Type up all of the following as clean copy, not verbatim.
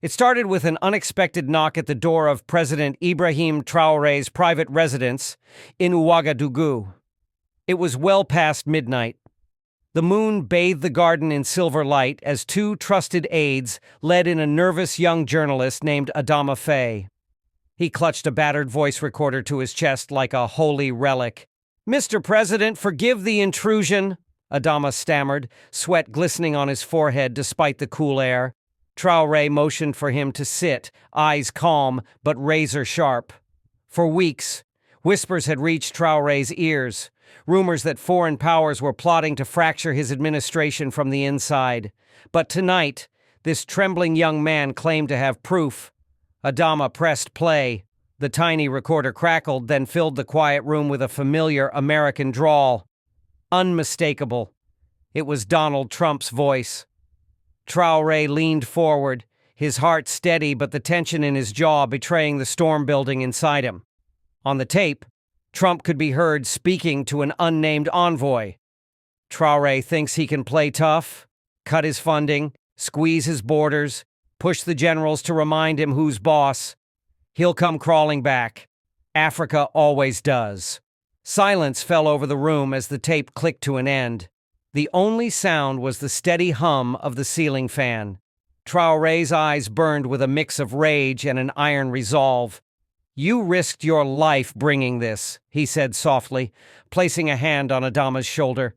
It started with an unexpected knock at the door of President Ibrahim Traoré's private residence in Ouagadougou. It was well past midnight. The moon bathed the garden in silver light as two trusted aides led in a nervous young journalist named Adama Faye. He clutched a battered voice recorder to his chest like a holy relic. "Mr. President, forgive the intrusion," Adama stammered, sweat glistening on his forehead despite the cool air. Traoré motioned for him to sit, eyes calm but razor sharp. For weeks, whispers had reached Traoré's ears, rumors that foreign powers were plotting to fracture his administration from the inside. But tonight, this trembling young man claimed to have proof. Adama pressed play. The tiny recorder crackled, then filled the quiet room with a familiar American drawl. Unmistakable. It was Donald Trump's voice. Traoré leaned forward, his heart steady but the tension in his jaw betraying the storm building inside him. On the tape, Trump could be heard speaking to an unnamed envoy. Traoré thinks he can play tough, cut his funding, squeeze his borders, push the generals to remind him who's boss. He'll come crawling back. Africa always does. Silence fell over the room as the tape clicked to an end. The only sound was the steady hum of the ceiling fan. Traoré's eyes burned with a mix of rage and an iron resolve. "You risked your life bringing this," he said softly, placing a hand on Adama's shoulder.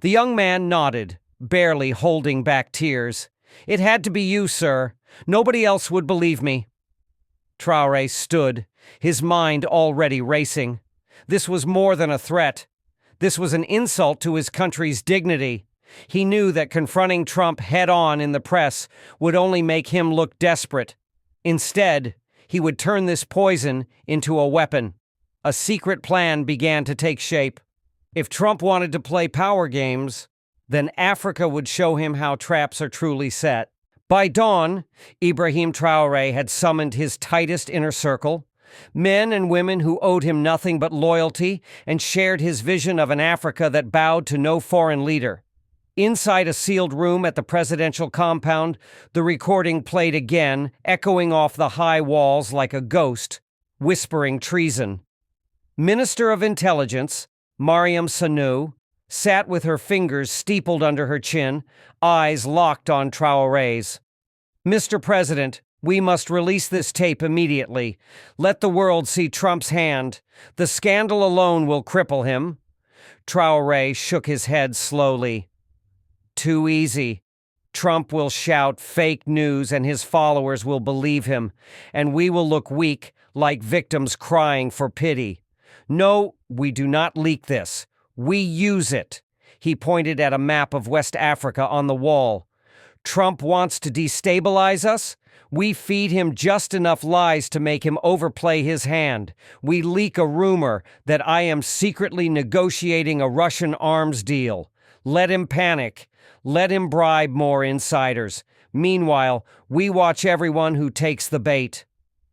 The young man nodded, barely holding back tears. "It had to be you, sir. Nobody else would believe me." Traoré stood, his mind already racing. This was more than a threat. This was an insult to his country's dignity. He knew that confronting Trump head-on in the press would only make him look desperate. Instead, he would turn this poison into a weapon. A secret plan began to take shape. If Trump wanted to play power games, then Africa would show him how traps are truly set. By dawn, Ibrahim Traoré had summoned his tightest inner circle, men and women who owed him nothing but loyalty and shared his vision of an Africa that bowed to no foreign leader. Inside a sealed room at the presidential compound, the recording played again, echoing off the high walls like a ghost, whispering treason. Minister of Intelligence, Mariam Sanou, sat with her fingers steepled under her chin, eyes locked on Traoré's. "Mr. President, we must release this tape immediately. Let the world see Trump's hand. The scandal alone will cripple him." Traoré shook his head slowly. "Too easy. Trump will shout fake news and his followers will believe him, and we will look weak, like victims crying for pity. No, we do not leak this. We use it." He pointed at a map of West Africa on the wall. "Trump wants to destabilize us. We feed him just enough lies to make him overplay his hand. We leak a rumor that I am secretly negotiating a Russian arms deal. Let him panic. Let him bribe more insiders. Meanwhile, we watch everyone who takes the bait."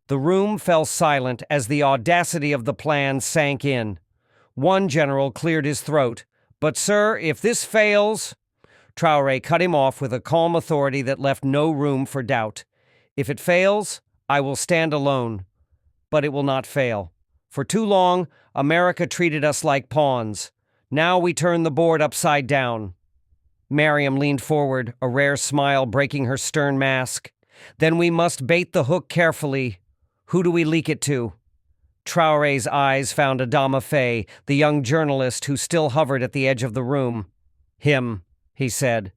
The room fell silent as the audacity of the plan sank in. One general cleared his throat. "But sir, if this fails—" Traoré cut him off with a calm authority that left no room for doubt. "If it fails, I will stand alone. But it will not fail. For too long, America treated us like pawns. Now we turn the board upside down." Mariam leaned forward, a rare smile breaking her stern mask. "Then we must bait the hook carefully. Who do we leak it to?" Traoré's eyes found Adama Faye, the young journalist who still hovered at the edge of the room. "Him," he said.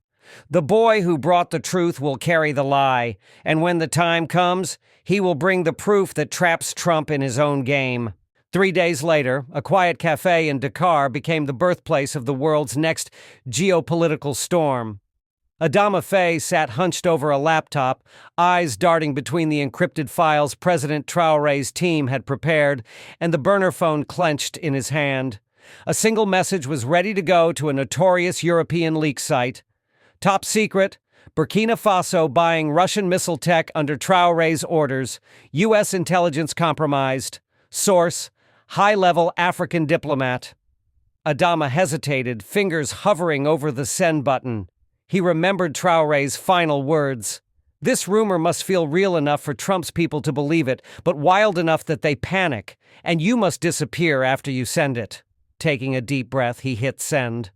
"The boy who brought the truth will carry the lie, and when the time comes, he will bring the proof that traps Trump in his own game." 3 days later, a quiet cafe in Dakar became the birthplace of the world's next geopolitical storm. Adama Faye sat hunched over a laptop, eyes darting between the encrypted files President Traoré's team had prepared, and the burner phone clenched in his hand. A single message was ready to go to a notorious European leak site. "Top secret, Burkina Faso buying Russian missile tech under Traoré's orders. U.S. intelligence compromised. Source, high-level African diplomat." Adama hesitated, fingers hovering over the send button. He remembered Traoré's final words. This rumor must feel real enough for Trump's people to believe it, but wild enough that they panic, and you must disappear after you send it. Taking a deep breath, he hit send.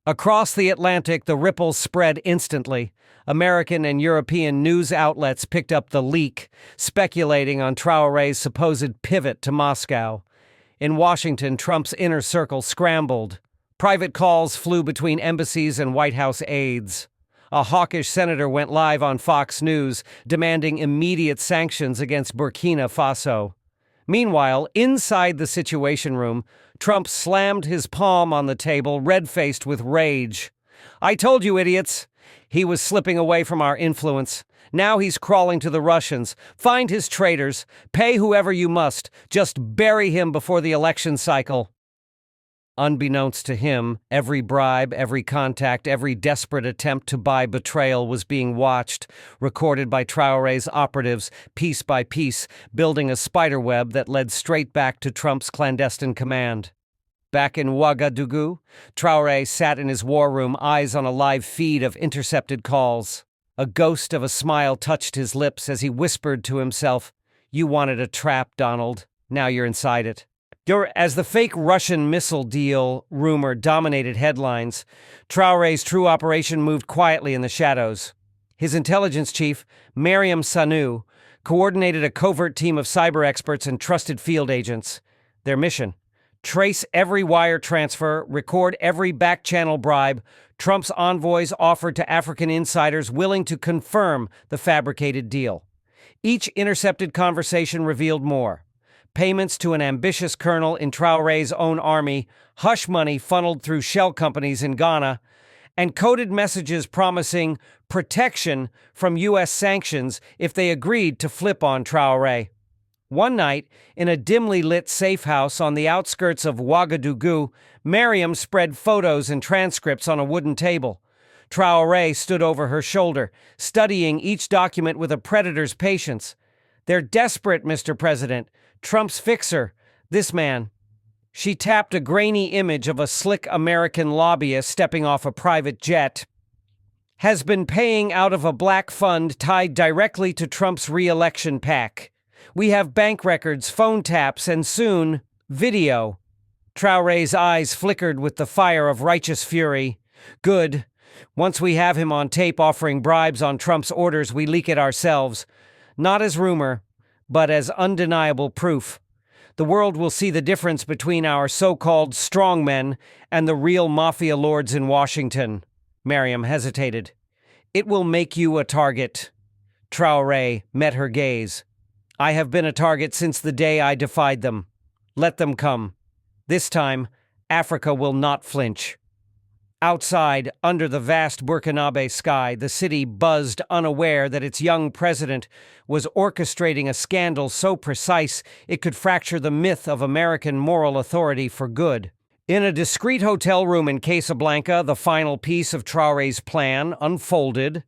Across the Atlantic, the ripples spread instantly. American and European news outlets picked up the leak, speculating on Traoré's supposed pivot to Moscow. In Washington, Trump's inner circle scrambled. Private calls flew between embassies and White House aides. A hawkish senator went live on Fox News, demanding immediate sanctions against Burkina Faso. Meanwhile, inside the Situation Room, Trump slammed his palm on the table, red-faced with rage. "I told you, idiots! He was slipping away from our influence. Now he's crawling to the Russians. Find his traitors. Pay whoever you must. Just bury him before the election cycle." Unbeknownst to him, every bribe, every contact, every desperate attempt to buy betrayal was being watched, recorded by Traoré's operatives, piece by piece, building a spiderweb that led straight back to Trump's clandestine command. Back in Ouagadougou, Traoré sat in his war room, eyes on a live feed of intercepted calls. A ghost of a smile touched his lips as he whispered to himself, "You wanted a trap, Donald. Now you're inside it." As the fake Russian missile deal rumor dominated headlines, Traoré's true operation moved quietly in the shadows. His intelligence chief, Mariam Sanou, coordinated a covert team of cyber experts and trusted field agents. Their mission: trace every wire transfer, record every back-channel bribe Trump's envoys offered to African insiders willing to confirm the fabricated deal. Each intercepted conversation revealed more: payments to an ambitious colonel in Traoré's own army, hush money funneled through shell companies in Ghana, and coded messages promising protection from U.S. sanctions if they agreed to flip on Traoré. One night, in a dimly lit safe house on the outskirts of Ouagadougou, Mariam spread photos and transcripts on a wooden table. Traoré stood over her shoulder, studying each document with a predator's patience. "They're desperate, Mr. President. Trump's fixer, this man." She tapped a grainy image of a slick American lobbyist stepping off a private jet. "Has been paying out of a black fund tied directly to Trump's re-election PAC. We have bank records, phone taps, and soon, video." Traoré's eyes flickered with the fire of righteous fury. "Good. Once we have him on tape offering bribes on Trump's orders, we leak it ourselves. Not as rumor, but as undeniable proof. The world will see the difference between our so-called strongmen and the real mafia lords in Washington." Mariam hesitated. "It will make you a target." Traoré met her gaze. "I have been a target since the day I defied them. Let them come. This time, Africa will not flinch." Outside, under the vast Burkinabe sky, the city buzzed, unaware that its young president was orchestrating a scandal so precise it could fracture the myth of American moral authority for good. In a discreet hotel room in Casablanca, the final piece of Traoré's plan unfolded.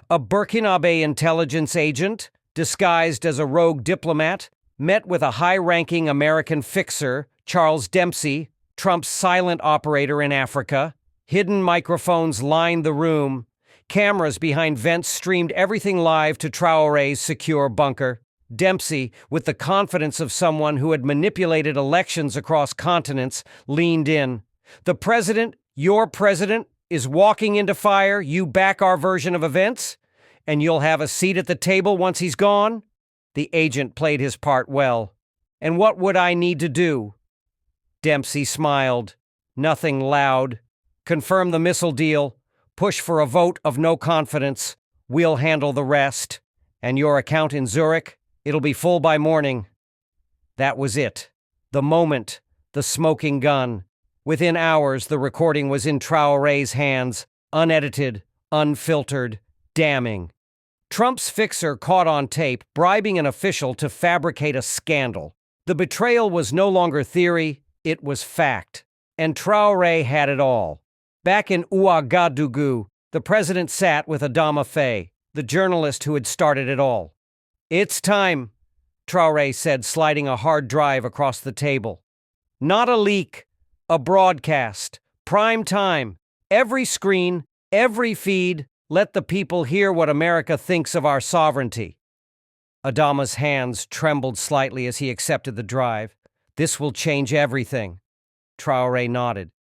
A Burkinabe intelligence agent, disguised as a rogue diplomat, met with a high-ranking American fixer, Charles Dempsey, Trump's silent operator in Africa. Hidden microphones lined the room. Cameras behind vents streamed everything live to Traoré's secure bunker. Dempsey, with the confidence of someone who had manipulated elections across continents, leaned in. "The president, your president, is walking into fire. You back our version of events? And you'll have a seat at the table once he's gone?" The agent played his part well. "And what would I need to do?" Dempsey smiled. "Nothing loud. Confirm the missile deal. Push for a vote of no confidence. We'll handle the rest. And your account in Zurich, it'll be full by morning." That was it. The moment. The smoking gun. Within hours, the recording was in Traoré's hands, unedited, unfiltered, damning. Trump's fixer caught on tape, bribing an official to fabricate a scandal. The betrayal was no longer theory, it was fact. And Traoré had it all. Back in Ouagadougou, the president sat with Adama Faye, the journalist who had started it all. "It's time," Traoré said, sliding a hard drive across the table. "Not a leak, a broadcast. Prime time. Every screen, every feed, Let the people hear what America thinks of our sovereignty." Adama's hands trembled slightly as he accepted the drive. "This will change everything." Traoré nodded.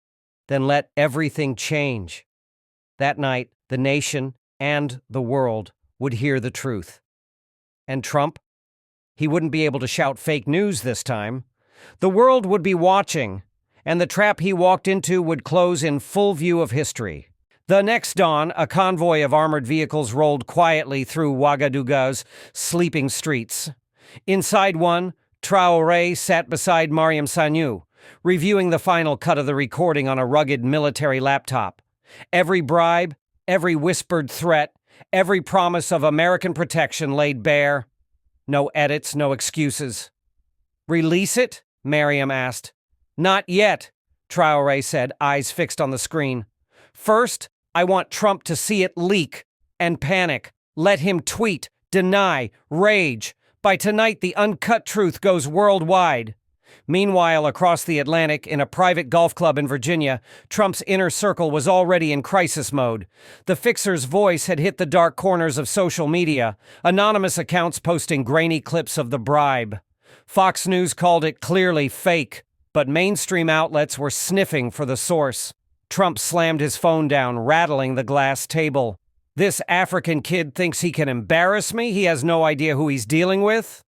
"Then let everything change." That night, the nation and the world would hear the truth. And Trump? He wouldn't be able to shout fake news this time. The world would be watching, and the trap he walked into would close in full view of history. The next dawn, a convoy of armored vehicles rolled quietly through Ouagadougou's sleeping streets. Inside one, Traoré sat beside Mariam Sagnou, reviewing the final cut of the recording on a rugged military laptop. Every bribe, every whispered threat, every promise of American protection laid bare. No edits, no excuses. "Release it?" Mariam asked. "Not yet," Traoré said, eyes fixed on the screen. "First, I want Trump to see it leak and panic. Let him tweet, deny, rage. By tonight, the uncut truth goes worldwide." Meanwhile, across the Atlantic, in a private golf club in Virginia, Trump's inner circle was already in crisis mode. The fixer's voice had hit the dark corners of social media, anonymous accounts posting grainy clips of the bribe. Fox News called it clearly fake, but mainstream outlets were sniffing for the source. Trump slammed his phone down, rattling the glass table. "This African kid thinks he can embarrass me? He has no idea who he's dealing with?"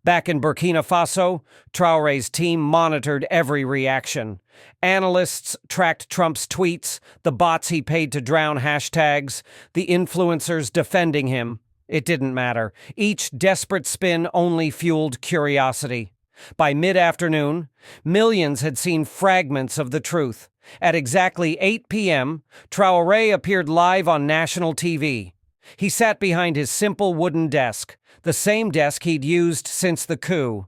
Back in Burkina Faso, Traoré's team monitored every reaction. Analysts tracked Trump's tweets, the bots he paid to drown hashtags, the influencers defending him. It didn't matter. Each desperate spin only fueled curiosity. By mid-afternoon, millions had seen fragments of the truth. At exactly 8 p.m., Traoré appeared live on national TV. He sat behind his simple wooden desk, the same desk he'd used since the coup.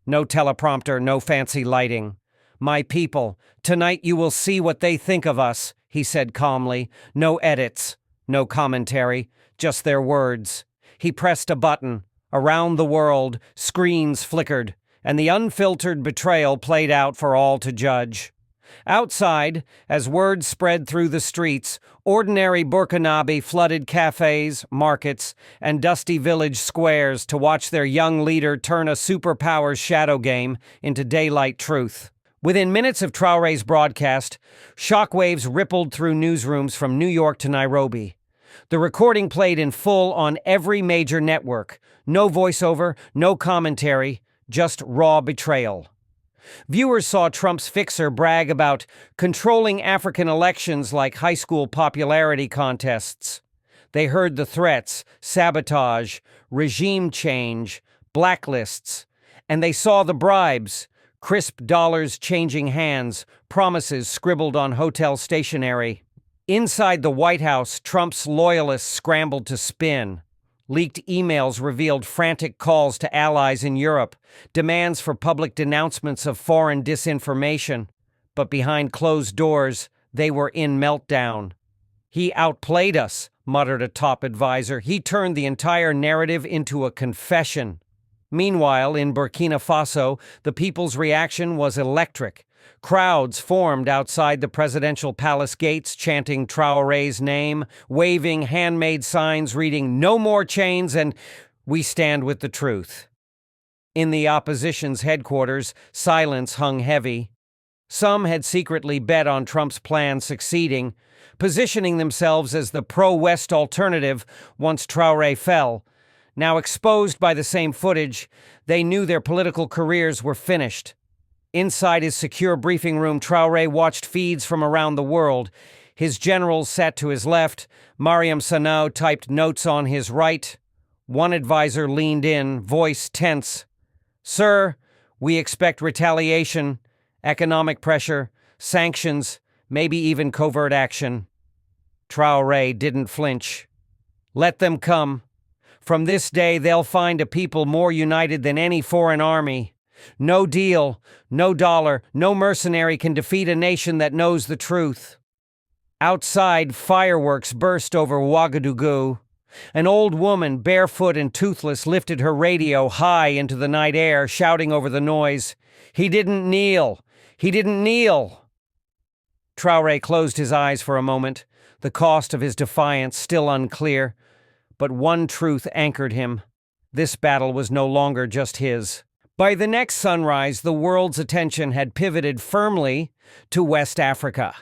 No teleprompter, no fancy lighting. "My people, tonight you will see what they think of us," he said calmly. No edits, no commentary, just their words. He pressed a button. Around the world, screens flickered, and the unfiltered betrayal played out for all to judge. Outside, as word spread through the streets, ordinary Burkinabe flooded cafes, markets, and dusty village squares to watch their young leader turn a superpower's shadow game into daylight truth. Within minutes of Traoré's broadcast, shockwaves rippled through newsrooms from New York to Nairobi. The recording played in full on every major network. No voiceover, no commentary, just raw betrayal. Viewers saw Trump's fixer brag about controlling African elections like high school popularity contests. They heard the threats, sabotage, regime change, blacklists, and they saw the bribes, crisp dollars changing hands, promises scribbled on hotel stationery. Inside the White House, Trump's loyalists scrambled to spin. Leaked emails revealed frantic calls to allies in Europe, demands for public denouncements of foreign disinformation. But behind closed doors, they were in meltdown. "He outplayed us," muttered a top advisor. "He turned the entire narrative into a confession." Meanwhile, in Burkina Faso, the people's reaction was electric. Crowds formed outside the presidential palace gates chanting Traoré's name, waving handmade signs reading "No more chains" and "We stand with the truth." In the opposition's headquarters, silence hung heavy. Some had secretly bet on Trump's plan succeeding, positioning themselves as the pro-West alternative once Traoré fell. Now exposed by the same footage, they knew their political careers were finished. Inside his secure briefing room, Traoré watched feeds from around the world. His generals sat to his left. Mariam Sagnou typed notes on his right. One advisor leaned in, voice tense. "Sir, we expect retaliation, economic pressure, sanctions, maybe even covert action." Traoré didn't flinch. "Let them come. From this day, they'll find a people more united than any foreign army. No deal, no dollar, no mercenary can defeat a nation that knows the truth." Outside, fireworks burst over Ouagadougou. An old woman, barefoot and toothless, lifted her radio high into the night air, shouting over the noise, "He didn't kneel! He didn't kneel!" Traoré closed his eyes for a moment. the cost of his defiance still unclear, but one truth anchored him. This battle was no longer just his. By the next sunrise, the world's attention had pivoted firmly to West Africa.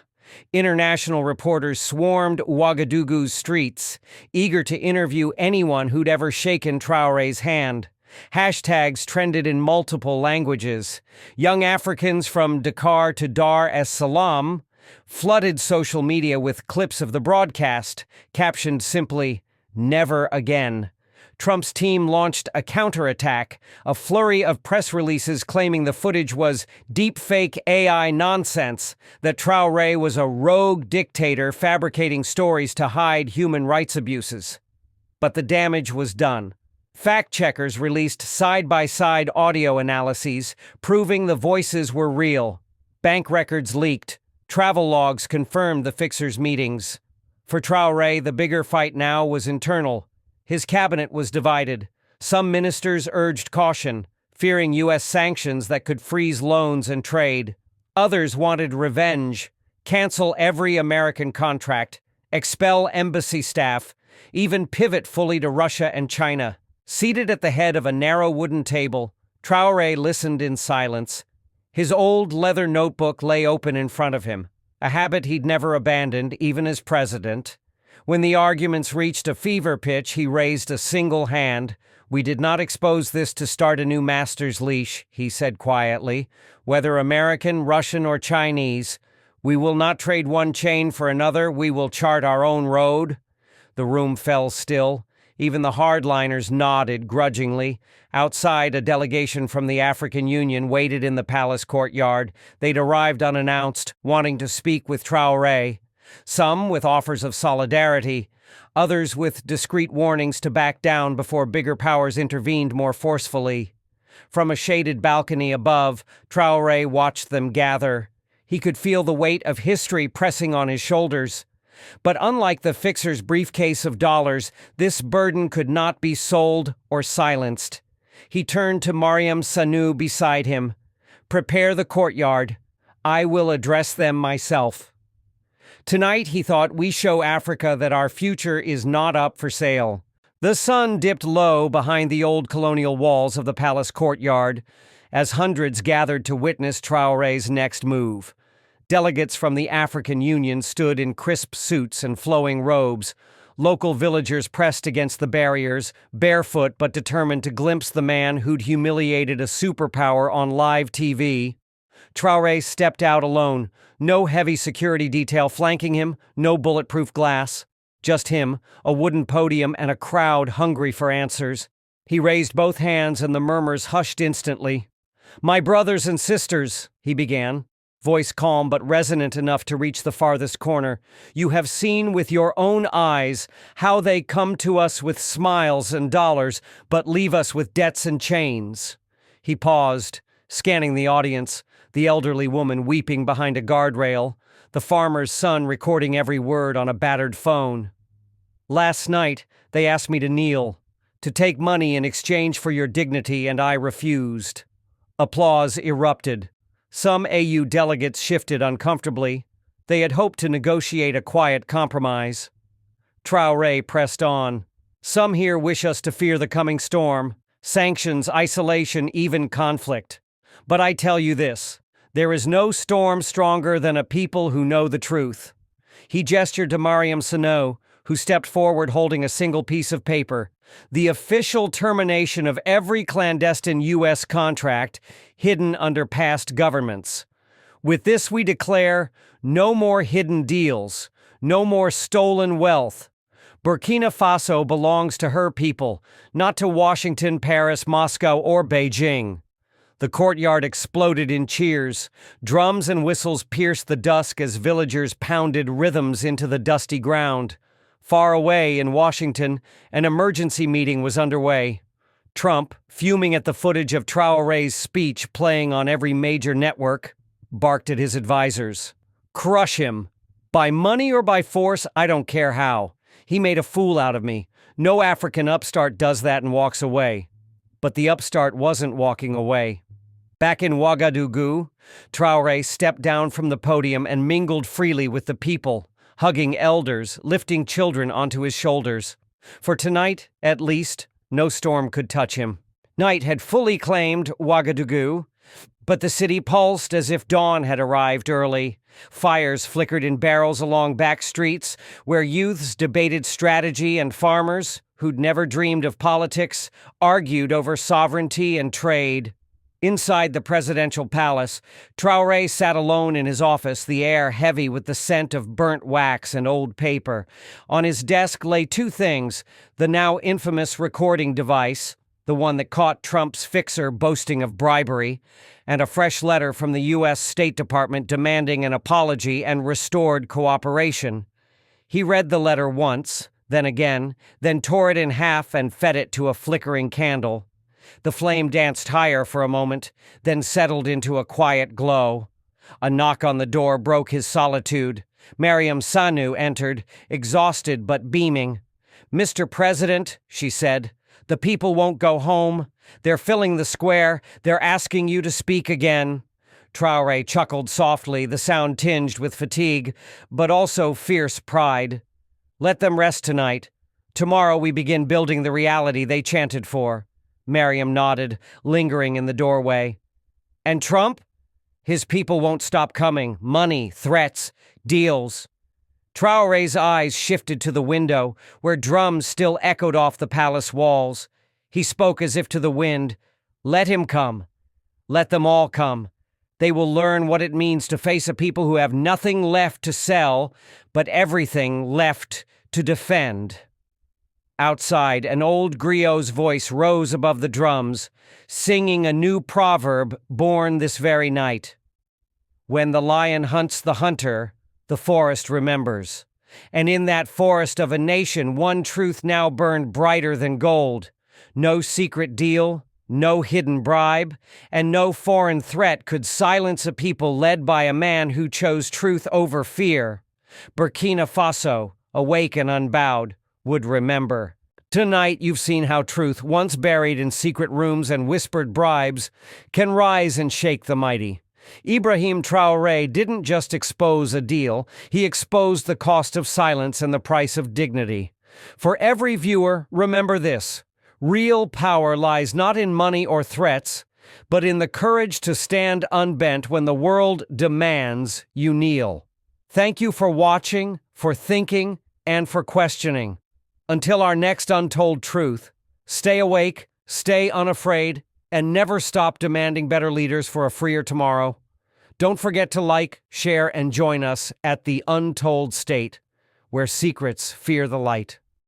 International reporters swarmed Ouagadougou's streets, eager to interview anyone who'd ever shaken Traoré's hand. Hashtags trended in multiple languages. Young Africans from Dakar to Dar es Salaam flooded social media with clips of the broadcast, captioned simply, "Never again." Trump's team launched a counterattack, a flurry of press releases claiming the footage was deepfake AI nonsense, that Traoré was a rogue dictator fabricating stories to hide human rights abuses. But the damage was done. Fact-checkers released side-by-side audio analyses proving the voices were real. Bank records leaked. Travel logs confirmed the fixers' meetings. For Traoré, the bigger fight now was internal. His cabinet was divided. Some ministers urged caution, fearing U.S. sanctions that could freeze loans and trade. Others wanted revenge, cancel every American contract, expel embassy staff, even pivot fully to Russia and China. Seated at the head of a narrow wooden table, Traoré listened in silence. His old leather notebook lay open in front of him, a habit he'd never abandoned, even as president. When the arguments reached a fever pitch, he raised a single hand. "We did not expose this to start a new master's leash," he said quietly. "Whether American, Russian, or Chinese, we will not trade one chain for another. We will chart our own road." The room fell still. Even the hardliners nodded grudgingly. Outside, a delegation from the African Union waited in the palace courtyard. They'd arrived unannounced, wanting to speak with Traoré. Some with offers of solidarity, others with discreet warnings to back down before bigger powers intervened more forcefully. From a shaded balcony above, Traoré watched them gather. He could feel the weight of history pressing on his shoulders. But unlike the fixer's briefcase of dollars, this burden could not be sold or silenced. He turned to Mariam Sanou beside him. "Prepare the courtyard. I will address them myself." Tonight, he thought, we show Africa that our future is not up for sale. The sun dipped low behind the old colonial walls of the palace courtyard as hundreds gathered to witness Traoré's next move. Delegates from the African Union stood in crisp suits and flowing robes. Local villagers pressed against the barriers, barefoot but determined to glimpse the man who'd humiliated a superpower on live TV. Traoré stepped out alone. No heavy security detail flanking him, no bulletproof glass. Just him, a wooden podium, and a crowd hungry for answers. He raised both hands and the murmurs hushed instantly. "My brothers and sisters," he began, voice calm but resonant enough to reach the farthest corner, "you have seen with your own eyes how they come to us with smiles and dollars, but leave us with debts and chains." He paused, scanning the audience, the elderly woman weeping behind a guardrail, the farmer's son recording every word on a battered phone. "Last night, they asked me to kneel, to take money in exchange for your dignity, and I refused." Applause erupted. Some AU delegates shifted uncomfortably. They had hoped to negotiate a quiet compromise. Traoré pressed on. "Some here wish us to fear the coming storm, sanctions, isolation, even conflict. But I tell you this, there is no storm stronger than a people who know the truth." He gestured to Mariam Sanou, who stepped forward holding a single piece of paper. "The official termination of every clandestine U.S. contract hidden under past governments. With this we declare no more hidden deals, no more stolen wealth. Burkina Faso belongs to her people, not to Washington, Paris, Moscow, or Beijing." The courtyard exploded in cheers. Drums and whistles pierced the dusk as villagers pounded rhythms into the dusty ground. Far away in Washington, an emergency meeting was underway. Trump, fuming at the footage of Traoré's speech playing on every major network, barked at his advisors. "Crush him. By money or by force, I don't care how. He made a fool out of me. No African upstart does that and walks away." But the upstart wasn't walking away. Back in Ouagadougou, Traoré stepped down from the podium and mingled freely with the people, hugging elders, lifting children onto his shoulders. For tonight, at least, no storm could touch him. Night had fully claimed Ouagadougou, but the city pulsed as if dawn had arrived early. Fires flickered in barrels along back streets, where youths debated strategy and farmers, who'd never dreamed of politics, argued over sovereignty and trade. Inside the presidential palace, Traoré sat alone in his office, the air heavy with the scent of burnt wax and old paper. On his desk lay two things: the now infamous recording device, the one that caught Trump's fixer boasting of bribery, and a fresh letter from the U.S. State Department demanding an apology and restored cooperation. He read the letter once, then again, then tore it in half and fed it to a flickering candle. The flame danced higher for a moment, then settled into a quiet glow. A knock on the door broke his solitude. Mariam Sanu entered, exhausted but beaming. "Mr. President," she said, "the people won't go home. They're filling the square. They're asking you to speak again." Traoré chuckled softly, the sound tinged with fatigue, but also fierce pride. "Let them rest tonight. Tomorrow we begin building the reality they chanted for." Mariam nodded, lingering in the doorway. "And Trump? His people won't stop coming. Money, threats, deals." Traoré's eyes shifted to the window, where drums still echoed off the palace walls. He spoke as if to the wind. "Let him come. Let them all come. They will learn what it means to face a people who have nothing left to sell, but everything left to defend." Outside, an old griot's voice rose above the drums, singing a new proverb born this very night. "When the lion hunts the hunter, the forest remembers." And in that forest of a nation, one truth now burned brighter than gold. No secret deal, no hidden bribe, and no foreign threat could silence a people led by a man who chose truth over fear. Burkina Faso, awake and unbowed, would remember. Tonight you've seen how truth, once buried in secret rooms and whispered bribes, can rise and shake the mighty. Ibrahim Traoré didn't just expose a deal, he exposed the cost of silence and the price of dignity. For every viewer, remember this: real power lies not in money or threats, but in the courage to stand unbent when the world demands you kneel. Thank you for watching, for thinking, and for questioning. Until our next Untold Truth, stay awake, stay unafraid, and never stop demanding better leaders for a freer tomorrow. Don't forget to like, share, and join us at the Untold State, where secrets fear the light.